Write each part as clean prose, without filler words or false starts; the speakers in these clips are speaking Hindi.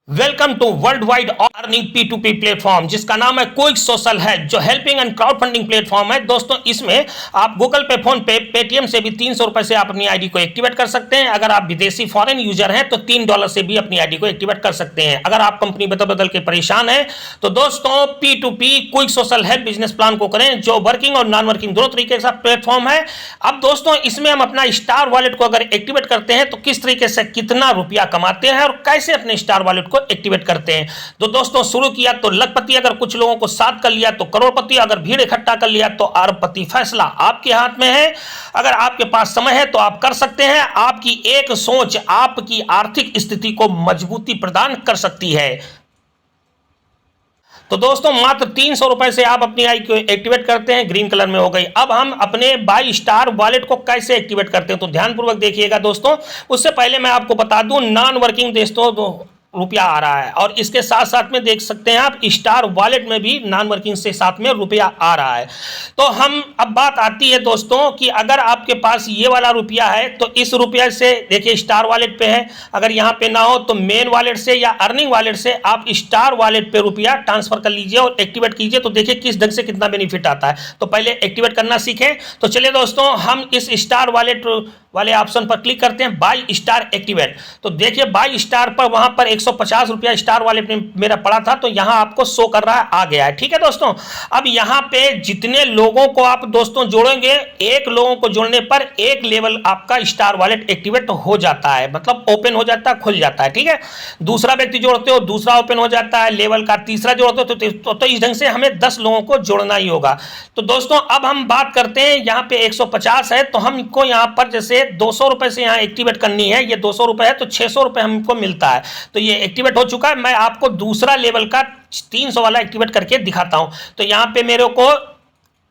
Welcome to world wide earning P2P platform जिसका नाम है क्विक सोशल है, जो helping and crowdfunding platform है। दोस्तों इसमें आप गूगल पे, फोन पे, पेटीएम से भी 300 रुपए से आप अपनी आईडी को एक्टिवेट कर सकते हैं। अगर आप विदेशी फॉरेन यूजर हैं तो $3 से भी अपनी आईडी को एक्टिवेट कर सकते हैं। अगर आप कंपनी बदल बदल के परेशान है तो दोस्तों P2P quick social help business plan को करें, जो वर्किंग और नॉन वर्किंग दोनों तरीके का प्लेटफॉर्म है। अब दोस्तों इसमें हम अपना स्टार वॉलेट को अगर एक्टिवेट करते हैं तो किस तरीके से कितना रुपया कमाते हैं और कैसे अपने स्टार वॉलेट को एक्टिवेट करते हैं। तो दोस्तों शुरू किया तो लखपति, अगर कुछ लोगों को साथ कर लिया तो करोड़पति, अगर भीड़ इकट्ठा कर लिया तो अरबपति। फैसला आपके हाथ में है। अगर आपके पास समय है तो आप कर सकते हैं। आपकी एक सोच आपकी आर्थिक स्थिति को मजबूती प्रदान कर सकती है। तो दोस्तों मात्र 300 रुपए से आप अपनी आई को एक्टिवेट करते हैं, ग्रीन कलर में हो गई। अब हम अपने बाई स्टार वॉलेट को कैसे एक्टिवेट करते हैं तो ध्यानपूर्वक देखिएगा दोस्तों। उससे पहले मैं आपको बता दूं, नॉन वर्किंग दोस्तों रुपया आ रहा है और इसके साथ साथ में देख सकते हैं आप स्टार वॉलेट में भी नॉन वर्किंग से साथ में रुपया आ रहा है। तो हम अब बात आती है दोस्तों कि अगर आपके पास ये वाला रुपया है तो इस रुपये से देखिए स्टार वॉलेट पे है, अगर यहाँ पे ना हो तो मेन वॉलेट से या अर्निंग वॉलेट से आप स्टार वॉलेट पे रुपया ट्रांसफर कर लीजिए और एक्टिवेट कीजिए। तो देखिए किस ढंग से कितना बेनिफिट आता है। तो पहले एक्टिवेट करना सीखें। तो चलिए दोस्तों हम इस स्टार वॉलेट वाले ऑप्शन पर क्लिक करते हैं, बाई स्टार एक्टिवेट। तो देखिए बाई स्टार पर वहां पर 150 रुपया स्टार वॉलेट में मेरा पड़ा था, तो यहां आपको शो कर रहा है, आ गया है। ठीक है दोस्तों, अब यहां पे जितने लोगों को आप दोस्तों जोड़ेंगे, एक लोगों को जोड़ने पर एक लेवल आपका स्टार वॉलेट एक्टिवेट हो जाता है, मतलब ओपन हो जाता है, खुल जाता है। ठीक है, दूसरा व्यक्ति जोड़ते हो दूसरा ओपन हो जाता है लेवल का, तीसरा जोड़ते हो तो इस ढंग से हमें 10 लोगों को जोड़ना ही होगा। तो दोस्तों अब हम बात करते हैं, यहाँ पे 150 है तो हमको यहाँ पर जैसे 200 रुपए से यहाँ एक्टिवेट करनी है। ये 200 रुपए है तो 600 रुपए हमको मिलता है। तो ये एक्टिवेट हो चुका है। मैं आपको दूसरा लेवल का 300 वाला एक्टिवेट करके दिखाता हूं। तो यहाँ पे मेरे को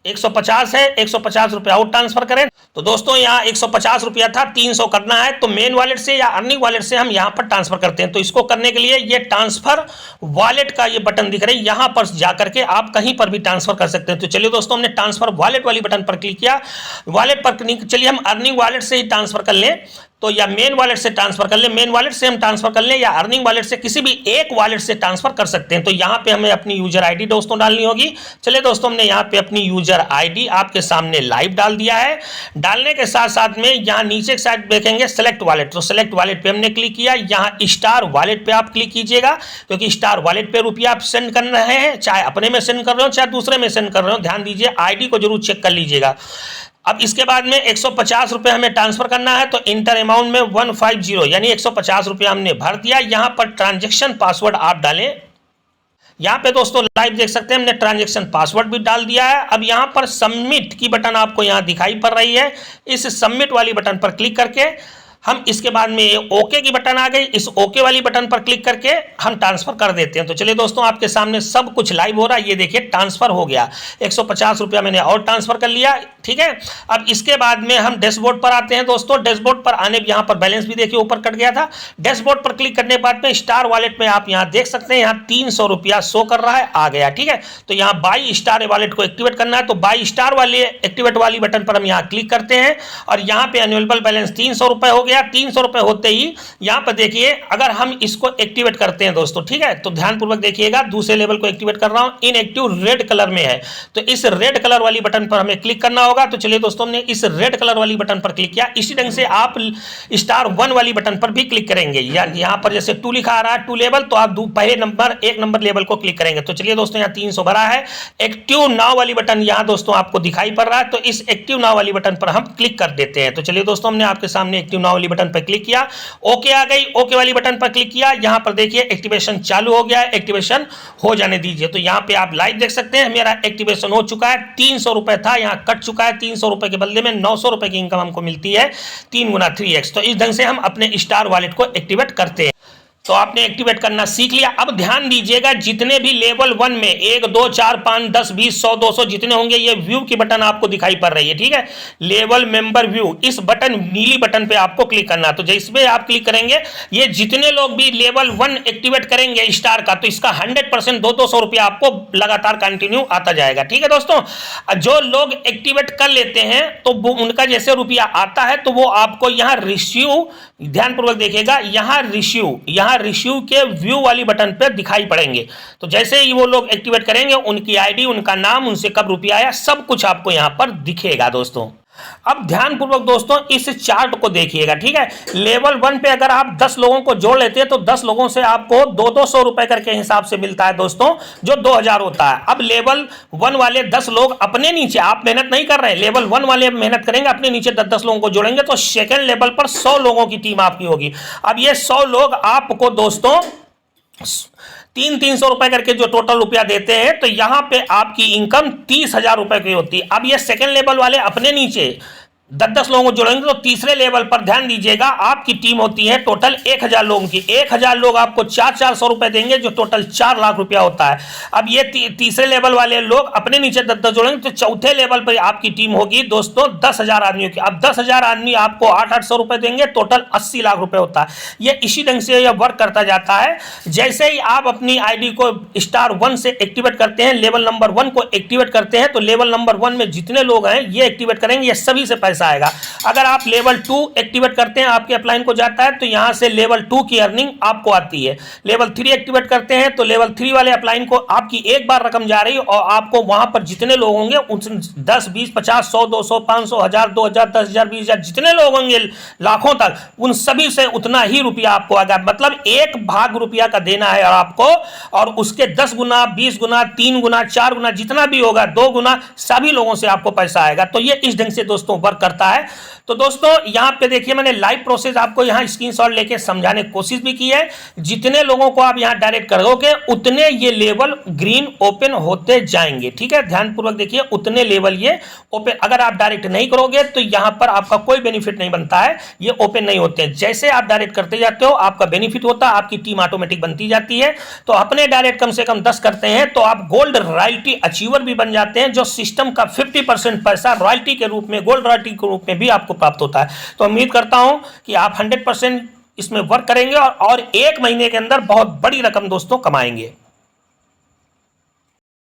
150 है, 150 रुपया और ट्रांसफर करें। तो दोस्तों यहाँ 150 रुपया था, 300 करना है तो मेन वॉलेट से या अर्निंग वॉलेट से हम यहाँ पर ट्रांसफर करते हैं। तो इसको करने के लिए ये ट्रांसफर वॉलेट का ये बटन दिख रहा है, यहाँ पर जाकर के आप कहीं पर भी ट्रांसफर कर सकते हैं। तो चलिए दोस्तों हमने ट्रांसफर वॉलेट वाली बटन पर क्लिक किया, वॉलेट पर क्लिक, चलिए हम अर्निंग वॉलेट से ही ट्रांसफर कर लें तो, या मेन वॉलेट से ट्रांसफर कर लें, मेन वॉलेट से हम ट्रांसफर कर लें या अर्निंग वॉलेट से, किसी भी एक वॉलेट से ट्रांसफर कर सकते हैं। तो यहाँ पे हमें अपनी यूजर आईडी दोस्तों डालनी होगी। चलिए दोस्तों हमने यहाँ पे अपनी यूजर आईडी आपके सामने लाइव डाल दिया है। डालने के साथ साथ में यहाँ नीचे की साइड देखेंगे सेलेक्ट वॉलेट, तो सेलेक्ट वॉलेट पे हमने क्लिक किया। यहाँ स्टार वॉलेट पे आप क्लिक कीजिएगा, क्योंकि स्टार वॉलेट पे रुपया आप सेंड कर रहे हैं, चाहे अपने में सेंड कर रहे हो चाहे दूसरे में सेंड कर रहे हो। ध्यान दीजिए आईडी को जरूर चेक कर लीजिएगा। अब इसके बाद में 150 रुपये हमें ट्रांसफर करना है, तो इंटर अमाउंट में 150 यानी 150 रुपया हमने भर दिया। यहां पर ट्रांजैक्शन पासवर्ड आप डालें। यहां पे दोस्तों लाइव देख सकते हैं हमने ट्रांजैक्शन पासवर्ड भी डाल दिया है। अब यहां पर सबमिट की बटन आपको यहां दिखाई पड़ रही है, इस सबमिट वाली बटन पर क्लिक करके हम इसके बाद में ओके की बटन आ गई, इस ओके वाली बटन पर क्लिक करके हम ट्रांसफर कर देते हैं। तो चलिए दोस्तों आपके सामने सब कुछ लाइव हो रहा है, ये देखिए ट्रांसफर हो गया, 150 रुपया मैंने और ट्रांसफर कर लिया। ठीक है, अब इसके बाद में हम डैशबोर्ड पर आते हैं दोस्तों। डैशबोर्ड पर आने, यहाँ पर बैलेंस भी देखिए ऊपर कट गया था। डैशबोर्ड पर क्लिक करने के बाद में स्टार वॉलेट में आप यहाँ देख सकते हैं, यहाँ 300 रुपया शो कर रहा है, आ गया। ठीक है, तो यहाँ बाई स्टार वॉलेट को एक्टिवेट करना है, तो बाई स्टार वाले एक्टिवेट वाली बटन पर हम यहाँ क्लिक करते हैं और यहाँ पे एनुअल बैलेंस 300 रुपए हो गया। 300 रुपए होते ही यहाँ पर देखिए अगर हम इसको एक्टिवेट करते हैं दोस्तों, ठीक है, तो ध्यानपूर्वक देखिएगा, दूसरे लेवल को एक्टिवेट कर रहा हूँ, इनएक्टिव रेड कलर में है, तो इस रेड कलर वाली बटन पर हमें क्लिक करना होगा। तो चलिए दोस्तों हमने इस रेड कलर वाली बटन पर क्लिक किया। इसी ढंग से आप स्टार 1 वाली बटन पर भी क्लिक करेंगे, या यहाँ पर जैसे 2 लिखा आ रहा है 2 लेवल, तो आप पहले नंबर 1 नंबर लेवल को क्लिक करेंगे। तो चलिए दोस्तों यहाँ 300 भरा है। एक्टिव नाउ वाली बटन यहाँ दोस्तों आपको दिखाई पड़ रहा है, तो इस एक्टिव नाउ वाली बटन पर हम क्लिक कर देते हैं। तो चलिए दोस्तों हमने आपके सामने एक्टिव नाउ वाली बटन पर क्लिक किया, ओके आ गई, ओके वाली बटन पर क्लिक किया। यहाँ पर देखिए एक्टिवेशन चालू हो गया है, एक्टिवेशन हो जाने दीजिए। तो यहाँ पे आप लाइव देख सकते हैं मेरा एक्टिवेशन हो चुका है। 300 रुपए था, यहाँ कट चुका है। 300 रुपए के बदले में 900 रुपए की इनकम हमको मिलती है, 3 गुना 3x। तो इस ढंग से हम अपने स्टार वॉलेट को एक्टिवेट करते हैं। तो आपने एक्टिवेट करना सीख लिया। अब ध्यान दीजिएगा, जितने भी लेवल 1 में 1 2 4 5 10 20 100 200 जितने होंगे, ये व्यू की बटन आपको दिखाई पड़ रही है। ठीक है, लेवल मेंबर व्यू, इस बटन नीली बटन पे आपको क्लिक करना। तो जिसपे आप क्लिक करेंगे, ये जितने लोग भी लेवल 1 एक्टिवेट करेंगे स्टार का, तो इसका 100% 200 रुपया आपको लगातार कंटिन्यू आता जाएगा। ठीक है दोस्तों, जो लोग एक्टिवेट कर लेते हैं तो वो उनका जैसे रुपया आता है तो वो आपको यहाँ रिसीव, ध्यानपूर्वक देखिएगा, यहाँ रिसीव, यहाँ यहाँ रिसीव के व्यू वाली बटन पे दिखाई पड़ेंगे। तो जैसे ही वो लोग एक्टिवेट करेंगे, उनकी आईडी, उनका नाम, उनसे कब रुपया आया, सब कुछ आपको यहाँ पर दिखेगा दोस्तों। अब ध्यानपूर्वक दोस्तों इस चार्ट को देखिएगा, ठीक है। लेवल 1 पे अगर आप 10 लोगों को जोड़ लेते हैं तो 10 लोगों से आपको 200 रुपए करके हिसाब से मिलता है दोस्तों, जो 2000 होता है। अब लेवल 1 वाले 10 लोग अपने नीचे, आप मेहनत नहीं कर रहे हैं, लेवल 1 वाले मेहनत करेंगे, अपने नीचे 10-10 लोगों को जोड़ेंगे तो सेकेंड लेवल पर 100 लोगों की टीम आपकी होगी। अब ये 100 लोग आपको दोस्तों 300 रुपए करके जो टोटल रुपया देते हैं, तो यहां पे आपकी इनकम 30,000 रुपए की होती है। अब ये सेकंड लेवल वाले अपने नीचे 10-10 लोगों को जोड़ेंगे तो तीसरे लेवल पर ध्यान दीजिएगा, आपकी टीम होती है टोटल 1000 लोगों की। 1000 लोग आपको 400 रुपए देंगे, जो टोटल 4 लाख रुपया होता है। अब ये तीसरे लेवल वाले लोग अपने नीचे 10-10 जोड़ेंगे तो चौथे लेवल पर आपकी टीम होगी दोस्तों 10,000 आदमियों की। अब 10,000 आदमी आपको 800 रुपए देंगे, टोटल 80 लाख रुपए होता है। ये इसी ढंग से यह वर्क करता जाता है। जैसे ही आप अपनी आईडी को स्टार 1 से एक्टिवेट करते हैं, लेवल नंबर 1 को एक्टिवेट करते हैं, तो लेवल नंबर 1 में जितने लोग हैं ये एक्टिवेट करेंगे, ये सभी से पैसा आएगा। अगर आप लेवल 2 एक्टिवेट करते हैं, आपके अपलाइन को जाता है, तो यहां से लेवल 2 की अर्निंग आपको आती है। लेवल 3 एक्टिवेट करते हैं तो लेवल 3 वाले अपलाइन को आपकी एक बार रकम जा रही है और आपको वहां पर जितने लोग होंगे उन 10, 20, 50, 100, 200, 500, 1000, 2000, 10,000, 20,000 जितने लोग होंगे लाखों तक, उन सभी से उतना ही रुपया आपको आएगा। मतलब एक भाग रुपया का देना है आपको, और उसके 10 गुना, 20 गुना, 3 गुना, 4 गुना, जितना भी होगा 2 गुना सभी लोगों से आपको पैसा आएगा। तो ये इस ढंग से दोस्तों वर्क करता है। तो दोस्तों यहां पे देखिए, मैंने लाइव प्रोसेस आपको यहां स्क्रीनशॉट लेके समझाने की कोशिश भी की है। जितने लोगों को आप यहां डायरेक्ट करोगे उतने ये लेवल ग्रीन ओपन होते जाएंगे, ठीक है। ध्यानपूर्वक देखिए, उतने लेवल ये ओपन, अगर आप डायरेक्ट नहीं करोगे तो यहां पर आपका कोई बेनिफिट नहीं बनता है, ये ओपन नहीं होते हैं। जैसे आप डायरेक्ट करते जाते हो आपका बेनिफिट होता है, आपकी टीम ऑटोमेटिक बनती जाती है। तो अपने डायरेक्ट कम से कम 10 करते हैं तो आप गोल्ड रॉयल्टी अचीवर भी बन जाते हैं, जो सिस्टम का 50% पैसा रॉयल्टी के रूप में, गोल्ड रॉयल्टी के रूप में भी आपको प्राप्त होता है। तो उम्मीद करता हूं कि आप 100% इसमें वर्क करेंगे और 1 महीने के अंदर बहुत बड़ी रकम दोस्तों कमाएंगे।